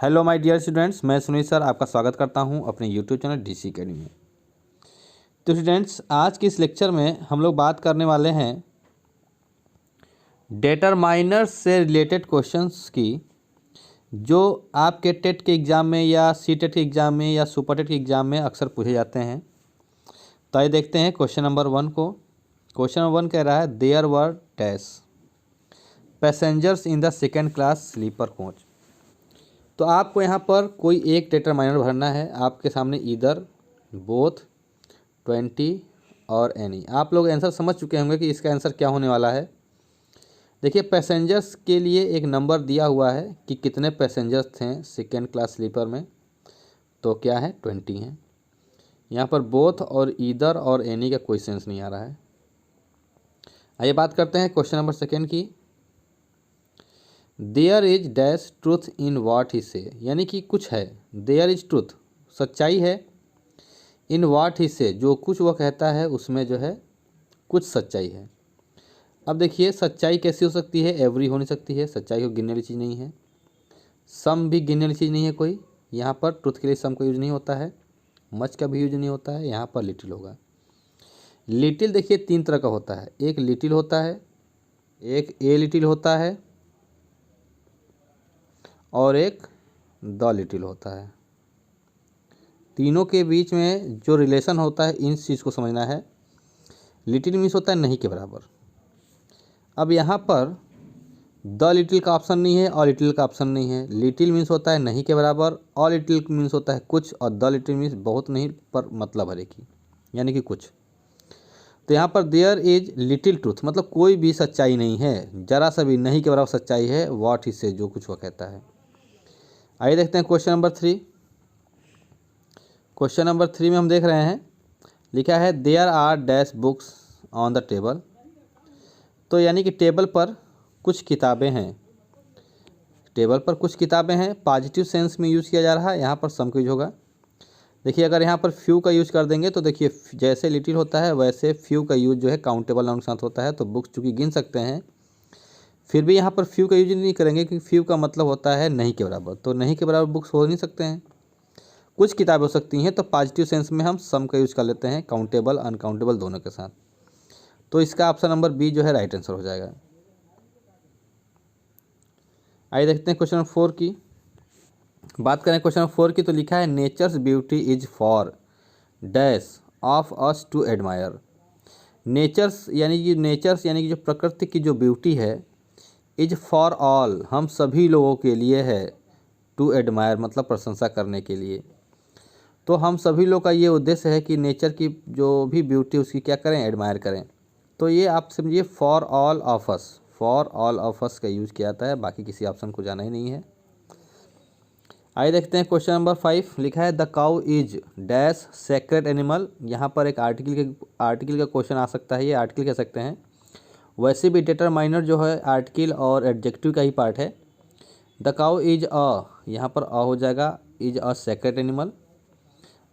Hello my dear students, मैं Sunil sir आपका स्वागत करता हूं अपने यूट्यूब चैनल डीसी अकेडमी में। तो स्टूडेंट्स, आज के इस लेक्चर में हम लोग बात करने वाले हैं डिटरमाइनर्स से रिलेटेड क्वेश्चंस की, जो आपके टेट के एग्ज़ाम में या सी टेट के एग्ज़ाम में या सुपर टेट के एग्ज़ाम में अक्सर पूछे जाते हैं। तो आइए देखते हैं क्वेश्चन नंबर 1 को। क्वेश्चन नंबर 1 कह रहा है there were dash passengers in the second class sleeper coach. तो आपको यहाँ पर कोई एक डिटरमाइनर भरना है। आपके सामने ईदर, बोथ, 20 और एनी। आप लोग आंसर समझ चुके होंगे कि इसका आंसर क्या होने वाला है। देखिए, पैसेंजर्स के लिए एक नंबर दिया हुआ है कि कितने पैसेंजर्स थे सेकेंड क्लास स्लीपर में, तो क्या है 20 हैं। यहाँ पर बोथ और ईदर और एनी का कोई सेंस नहीं आ रहा है। आइए बात करते हैं क्वेश्चन नंबर 2 की। There is dash truth in what he says, यानी कि कुछ है। देयर इज ट्रूथ, सच्चाई है। इन वाट ही से, जो कुछ वह कहता है उसमें जो है कुछ सच्चाई है। अब देखिए, सच्चाई कैसी हो सकती है? एवरी हो नहीं सकती है, सच्चाई को गिनने वाली चीज़ नहीं है। सम भी गिनने वाली चीज़ नहीं है कोई। यहाँ पर ट्रूथ के लिए सम का यूज नहीं होता है, मच का भी यूज नहीं होता है। यहाँ पर लिटिल होगा। लिटिल देखिए 3 तरह का होता है। एक लिटिल होता है, एक ए लिटिल होता है और एक द लिटिल होता है। तीनों के बीच में जो रिलेशन होता है, इन चीज़ को समझना है। लिटिल मीन्स होता है नहीं के बराबर। अब यहाँ पर द लिटिल का ऑप्शन नहीं है और लिटिल का ऑप्शन नहीं है। लिटिल मीन्स होता है नहीं के बराबर और लिटिल मीन्स होता है कुछ, और द लिटिल मीन्स बहुत नहीं पर मतलब हर एक ही, यानी कि कुछ। तो यहाँ पर देयर इज लिटिल ट्रूथ मतलब कोई भी सच्चाई नहीं है, जरा सा भी नहीं के बराबर सच्चाई है। व्हाट ही से, जो कुछ वह कहता है। आइए देखते हैं क्वेश्चन नंबर 3। क्वेश्चन नंबर 3 में हम देख रहे हैं, लिखा है there are dash books on the table. तो यानी कि टेबल पर कुछ किताबें हैं। टेबल पर कुछ किताबें हैं, पॉजिटिव सेंस में यूज़ किया जा रहा है। यहाँ पर सम का यूज होगा। देखिए, अगर यहाँ पर फ्यू का यूज कर देंगे तो देखिए जैसे लिटिल होता है वैसे फ्यू का यूज जो है काउंटेबल नाउन के साथ होता है। तो बुक्स चूँकि गिन सकते हैं, फिर भी यहाँ पर फ्यू का यूज नहीं करेंगे क्योंकि फ्यू का मतलब होता है नहीं के बराबर। तो नहीं के बराबर बुक्स हो नहीं सकते हैं। कुछ किताबें हो सकती हैं, तो पॉजिटिव सेंस में हम सम का यूज कर लेते हैं, काउंटेबल अनकाउंटेबल दोनों के साथ। तो इसका ऑप्शन नंबर बी जो है राइट आंसर हो जाएगा। आइए देखते हैं क्वेश्चन नंबर 4 की। बात करें क्वेश्चन नंबर 4 की, तो लिखा है nature's beauty is for dash of us to admire. Nature's यानी कि जो प्रकृति की जो ब्यूटी है, इज फॉर ऑल हम सभी लोगों के लिए है, टू एडमायर मतलब प्रशंसा करने के लिए। तो हम सभी लोग का ये उद्देश्य है कि नेचर की जो भी ब्यूटी उसकी क्या करें, एडमायर करें। तो ये आप समझिए for all of us, for all of us का यूज़ किया जाता है, बाकी किसी ऑप्शन को जाना ही नहीं है। आइए देखते हैं क्वेश्चन नंबर 5। लिखा है the cow is dash sacred animal. यहाँ पर एक आर्टिकल का क्वेश्चन आ सकता है, ये आर्टिकल कह सकते हैं। वैसे भी डिटरमाइनर जो है आर्टिकल और एडजेक्टिव का ही पार्ट है। द काउ इज अ, यहाँ पर अ हो जाएगा, इज अ सेक्रेड एनिमल।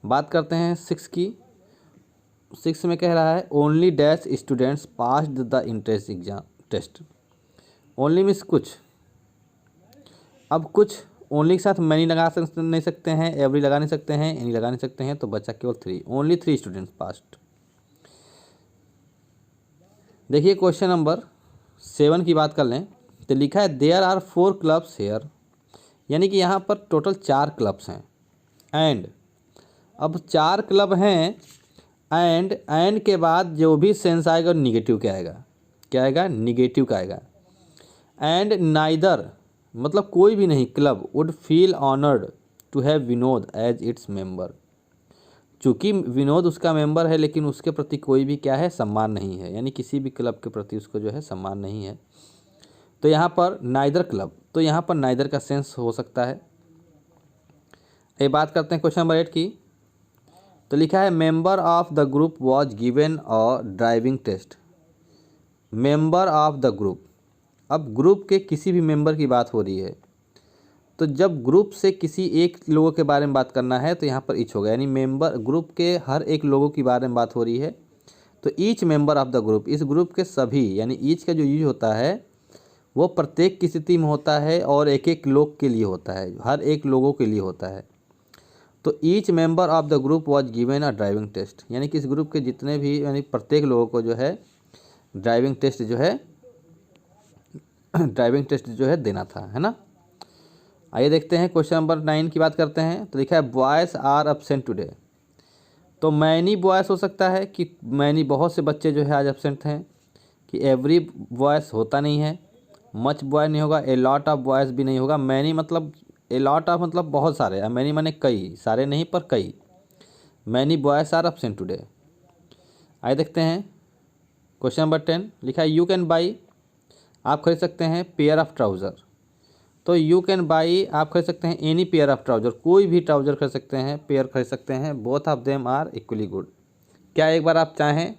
बात करते हैं 6 की। 6 में कह रहा है only dash students passed the entrance exam test. Only means कुछ। अब कुछ ओनली के साथ मैनी नहीं सकते हैं, एवरी लगा नहीं सकते हैं, एनी लगा नहीं सकते हैं, तो बचा केवल 3। Only 3 students passed. देखिए क्वेश्चन नंबर 7 की बात कर लें, तो लिखा है देयर आर 4 क्लब्स हेयर। यानी कि यहाँ पर टोटल 4 क्लब्स हैं। एंड अब 4 क्लब हैं, एंड के बाद जो भी सेंस आएगा निगेटिव क्या आएगा, क्या आएगा, निगेटिव का आएगा। एंड नाइदर मतलब कोई भी नहीं club would feel honoured to have Vinod as its member. चूँकि विनोद उसका मेंबर है, लेकिन उसके प्रति कोई भी क्या है, सम्मान नहीं है, यानी किसी भी क्लब के प्रति उसको जो है सम्मान नहीं है। तो यहाँ पर नाइदर क्लब, तो यहाँ पर नाइदर का सेंस हो सकता है। ये बात करते हैं क्वेश्चन नंबर 8 की। तो लिखा है member of the group was given a driving test. Member of the group, अब ग्रुप के किसी भी मेंबर की बात हो रही है, तो जब ग्रुप से किसी एक लोगों के बारे में बात करना है तो यहाँ पर ईच होगा, यानी मेंबर ग्रुप के हर एक लोगों की बारे में बात हो रही है। तो each member of the group, इस ग्रुप के सभी, यानी ईच का जो यूज होता है वो प्रत्येक की स्थिति में होता है और एक एक लोग के लिए होता है, हर एक लोगों के लिए होता है। तो each member of the group was given a driving test, यानी कि इस ग्रुप के जितने भी यानी प्रत्येक लोगों को जो है ड्राइविंग टेस्ट जो है देना था, है ना। आइए देखते हैं क्वेश्चन नंबर 9 की बात करते हैं। तो लिखा है बॉयज़ आर एब्सेंट टुडे। तो मैनी बॉयज़ हो सकता है कि मैनी बहुत से बच्चे जो है आज एब्सेंट हैं, कि एवरी बॉयज़ होता नहीं है, मच बॉय नहीं होगा, ए लॉट ऑफ बॉयज़ भी नहीं होगा। मैनी मतलब ए लॉट ऑफ मतलब बहुत सारे, मैनी माने कई, सारे नहीं पर कई। Many boys are absent today. आइए देखते हैं क्वेश्चन नंबर 10। लिखा है यू कैन बाई, आप खरीद सकते हैं पेयर ऑफ ट्राउज़र। तो यू कैन बाई आप खरीद सकते हैं एनी पेयर ऑफ ट्राउज़र, कोई भी ट्राउज़र खरीद सकते हैं, पेयर खरीद सकते हैं। Both of them are equally good. क्या एक बार आप चाहें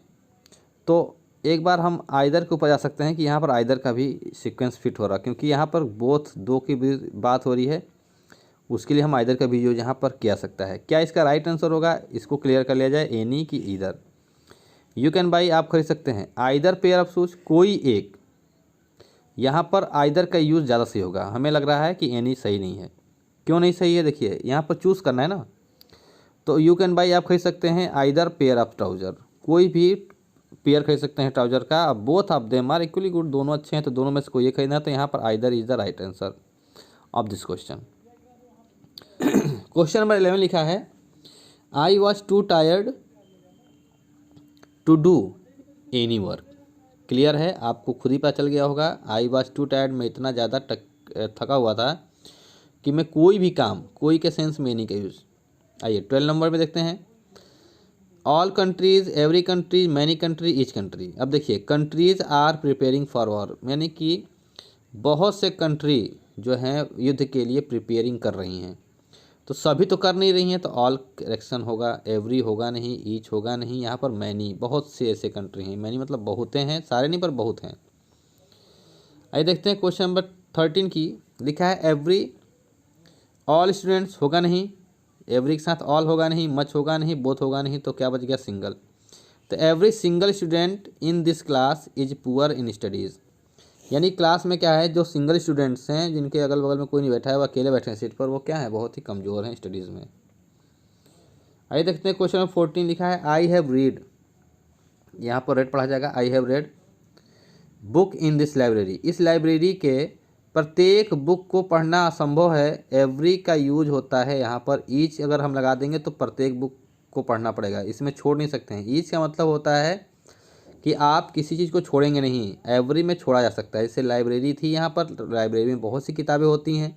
तो एक बार हम आइदर के ऊपर जा सकते हैं कि यहाँ पर आइदर का भी सीक्वेंस फिट हो रहा, क्योंकि यहाँ पर बोथ दो की भी बात हो रही है, उसके लिए हम आइदर का भी यूज यहाँ पर किया सकता है। क्या इसका राइट आंसर होगा, इसको क्लियर कर लिया जाए, एनी की ईदर। यू कैन बाई आप खरीद सकते हैं आइदर पेयर ऑफ शूज, कोई एक। यहाँ पर आइदर का यूज़ ज़्यादा सही होगा, हमें लग रहा है कि एनी सही नहीं है। क्यों नहीं सही है, देखिए यहाँ पर चूज़ करना है ना। तो यू कैन बाई आप खरीद सकते हैं आइदर पेयर ऑफ ट्राउज़र, कोई भी पेयर खरीद सकते हैं ट्राउज़र का। अब both of them are equally good, दोनों अच्छे हैं तो दोनों में से कोई एक खरीदना है। तो यहाँ पर either is the right answer of this question. Question number 11 लिखा है I was too tired to do any work. Clear है, आपको खुद ही पता चल गया होगा। आई वॉज टू टायर्ड, मैं इतना ज़्यादा थका हुआ था कि मैं कोई भी काम, कोई के सेंस में नहीं का यूज़। आइए 12 नंबर में देखते हैं। All countries, every country, many country, each country. अब देखिए countries are preparing for war, यानी कि बहुत से कंट्री जो हैं युद्ध के लिए प्रिपेयरिंग कर रही हैं। तो सभी तो कर नहीं रही हैं, तो ऑल करेक्शन होगा, एवरी होगा नहीं, ईच होगा नहीं। यहाँ पर मैनी, बहुत से ऐसे कंट्री हैं, मैनी मतलब बहुते हैं, सारे नहीं पर बहुत हैं। आइए देखते हैं क्वेश्चन नंबर 13 की। लिखा है एवरी, ऑल स्टूडेंट्स होगा नहीं, एवरी के साथ ऑल होगा नहीं, मच होगा नहीं, बोथ होगा नहीं, तो क्या बच गया, सिंगल। तो every single student in this class is poor in studies, यानी क्लास में क्या है, जो सिंगल स्टूडेंट्स हैं जिनके अगल बगल में कोई नहीं बैठा है, वो अकेले बैठे हैं सीट पर, वो क्या है, बहुत ही कमज़ोर हैं स्टडीज़ में। आइए देखते हैं क्वेश्चन नंबर 14 लिखा है आई हैव रीड, यहाँ पर रेड पढ़ा जाएगा, I have read book in this library. इस लाइब्रेरी के प्रत्येक बुक को पढ़ना असंभव है। एवरी का यूज होता है यहाँ पर, ईच अगर हम लगा देंगे तो प्रत्येक बुक को पढ़ना पड़ेगा, इसमें छोड़ नहीं सकते हैं। ईच का मतलब होता है कि आप किसी चीज़ को छोड़ेंगे नहीं, एवरी में छोड़ा जा सकता है। जैसे लाइब्रेरी थी, यहाँ पर लाइब्रेरी में बहुत सी किताबें होती हैं,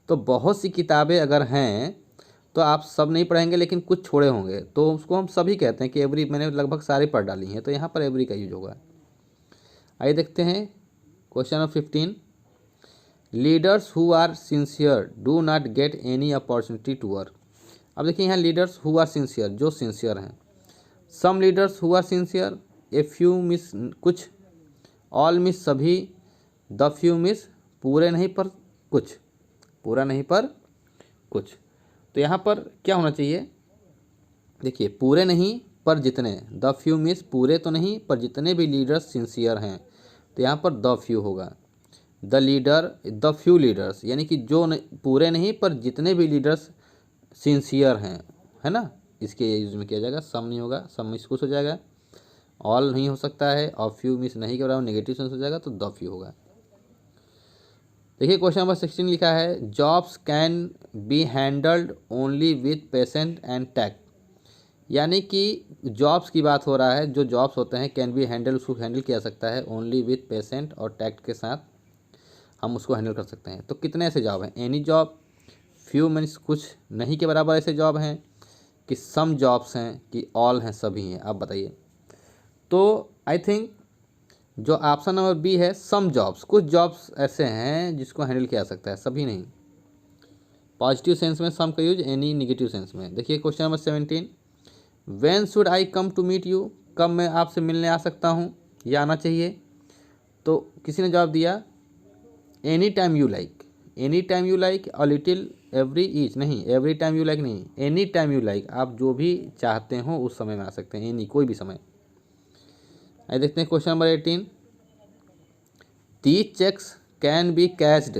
तो बहुत सी किताबें अगर हैं तो आप सब नहीं पढ़ेंगे, लेकिन कुछ छोड़े होंगे, तो उसको हम सभी कहते हैं कि एवरी, मैंने लगभग सारी पढ़ डाली हैं, तो यहाँ पर एवरी का यूज होगा। आइए देखते हैं question number 15। Leaders who are sincere do not get any opportunity to work. अब देखिए यहाँ लीडर्स हु आर सिंसियर, जो सिंसियर हैं। Some leaders who are sincere, a few miss कुछ, ऑल मिस सभी, द फ्यू मिस पूरे नहीं पर कुछ, पूरा नहीं पर कुछ। तो यहाँ पर क्या होना चाहिए, देखिए पूरे नहीं पर जितने, द फ्यू मिस पूरे तो नहीं पर जितने भी लीडर्स सिंसियर हैं, तो यहाँ पर द फ्यू होगा। The leader, the few leaders, यानी कि जो पूरे नहीं पर जितने भी लीडर्स सिंसियर हैं, है ना, इसके यूज में किया जाएगा। सम नहीं होगा, सम मिस कुछ हो जाएगा, ऑल नहीं हो सकता है, और फ्यू मिस नहीं के बराबर नेगेटिव सेंस हो जाएगा, तो द फ्यू होगा। देखिए क्वेश्चन नंबर 16 लिखा है jobs can be handled only with patient and tact, यानी कि जॉब्स की बात हो रहा है, जो जॉब्स होते हैं कैन बी हैंडल, उसको हैंडल किया सकता है ओनली विथ पेशेंट और टैक्ट के साथ हम उसको हैंडल कर सकते हैं। तो कितने ऐसे जॉब हैं, एनी जॉब, फ्यू मीन्स कुछ, नहीं के बराबर ऐसे जॉब हैं, कि सम जॉब्स हैं, कि ऑल हैं, सभी हैं, आप बताइए। तो आई थिंक जो ऑप्शन नंबर बी है, सम जॉब्स, कुछ जॉब्स ऐसे हैं जिसको हैंडल किया जा सकता है, सभी नहीं। पॉजिटिव सेंस में सम का यूज, एनी निगेटिव सेंस में। देखिए question number 17, when should I come to meet you, कब मैं आपसे मिलने आ सकता हूँ या आना चाहिए। तो किसी ने जवाब दिया any time you like, any time you like, a little, every, each नहीं, एवरी टाइम यू लाइक नहीं, एनी टाइम यू लाइक, आप जो भी चाहते हो उस समय में आ सकते हैं, एनी कोई भी समय। आइए देखते हैं question number 18, These checks can be cashed.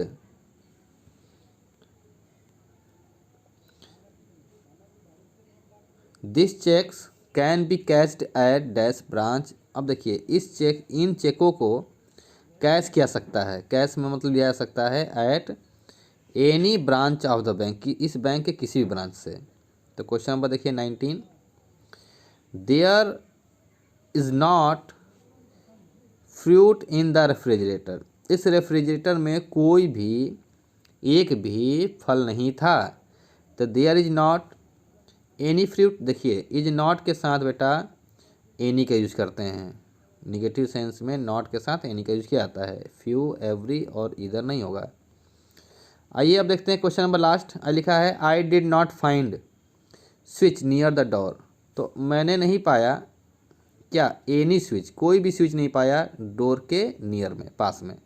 These checks can be cashed at dash branch. अब देखिए इन चेकों को कैश किया सकता है, कैश में मतलब लिया जा सकता है at any branch of the bank, की इस बैंक के किसी भी ब्रांच से। तो क्वेश्चन नंबर देखिए 19, there is not fruit in the refrigerator. इस रेफ्रिजरेटर में कोई भी एक भी फल नहीं था। तो there is not any fruit, देखिए इज नॉट के साथ बेटा एनी का यूज़ करते हैं, निगेटिव सेंस में नॉट के साथ एनी का यूज़ किया जाता है, फ्यू, एवरी और इधर नहीं होगा। आइए अब देखते हैं क्वेश्चन नंबर लास्ट लिखा है I did not find switch near the door. तो मैंने नहीं पाया क्या, एनी स्विच, कोई भी स्विच नहीं पाया डोर के नियर में, पास में।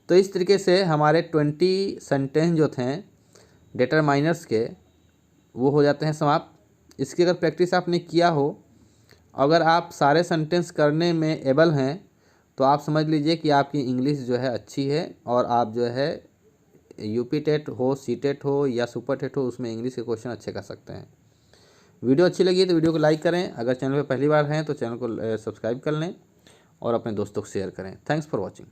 तो इस तरीके से हमारे 20 सेंटेंस जो थे डिटरमाइनर्स के वो हो जाते हैं समाप्त। इसकी अगर प्रैक्टिस आपने किया हो, अगर आप सारे सेंटेंस करने में एबल हैं तो आप समझ लीजिए कि आपकी इंग्लिश जो है अच्छी है और आप जो है यूपी टेट हो, सी टेट हो या सुपर टेट हो, उसमें इंग्लिश के क्वेश्चन अच्छे कर सकते हैं। वीडियो अच्छी लगी तो वीडियो को लाइक करें, अगर चैनल पर पहली बार हैं तो चैनल को सब्सक्राइब कर लें और अपने दोस्तों को शेयर करें। Thanks for watching.